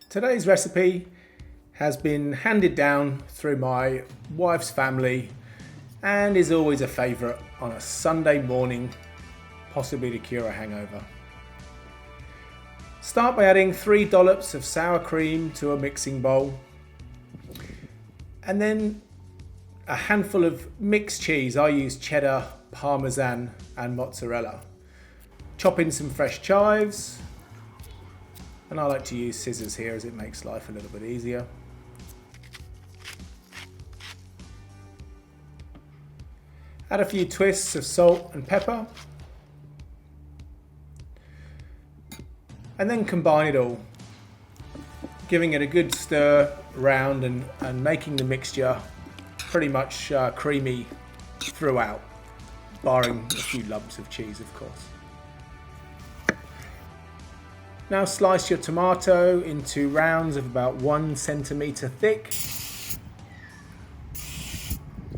Today's recipe has been handed down through my wife's family and is always a favourite on a Sunday morning, possibly to cure a hangover. Start by adding 3 dollops of sour cream to a mixing bowl, and then a handful of mixed cheese. I use Cheddar, Parmesan and Mozzarella. Chop in some fresh chives, and I like to use scissors here as it makes life a little bit easier. Add a few twists of salt and pepper, and then combine it all, giving it a good stir around and making the mixture pretty much creamy throughout, barring a few lumps of cheese, of course. Now slice your tomato into rounds of about 1 centimetre thick.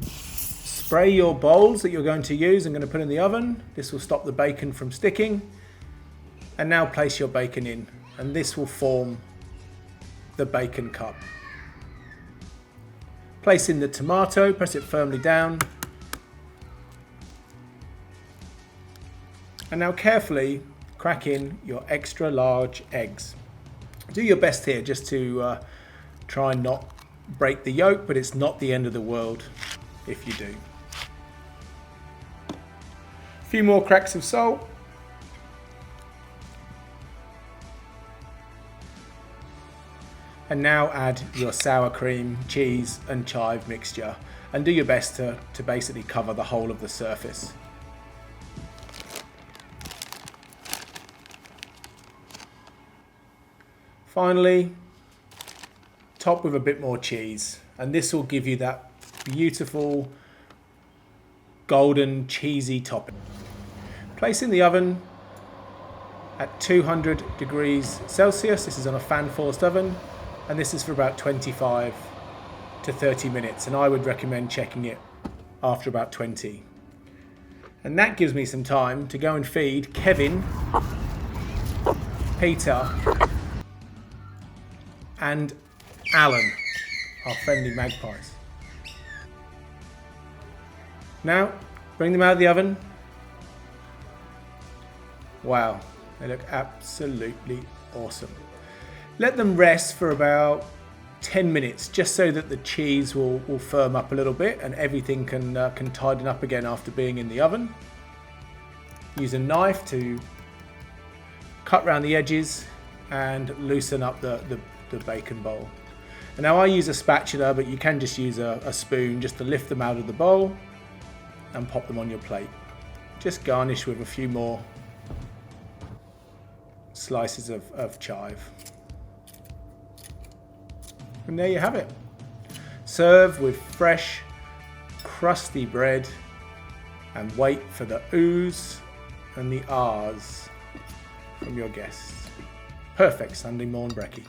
Spray your bowls that you're going to use and going to put in the oven. This will stop the bacon from sticking. And now place your bacon in, and this will form the bacon cup. Place in the tomato, press it firmly down. And now carefully crack in your extra large eggs. Do your best here just to try and not break the yolk, but it's not the end of the world if you do. A few more cracks of salt. And now add your sour cream, cheese and chive mixture, and do your best to basically cover the whole of the surface. Finally, top with a bit more cheese, and this will give you that beautiful golden cheesy topping. Place in the oven at 200 degrees Celsius. This is on a fan forced oven, and this is for about 25 to 30 minutes, and I would recommend checking it after about 20. And that gives me some time to go and feed Kevin, Peter and Alan, our friendly magpies. Now, bring them out of the oven. Wow, they look absolutely awesome. Let them rest for about 10 minutes, just so that the cheese will firm up a little bit and everything can tighten up again after being in the oven. Use a knife to cut around the edges and loosen up the bacon bowl. And now I use a spatula, but you can just use a spoon just to lift them out of the bowl and pop them on your plate. Just garnish with a few more slices of chive. And there you have it. Serve with fresh, crusty bread and wait for the oohs and the ahs from your guests. Perfect Sunday morn brekkie.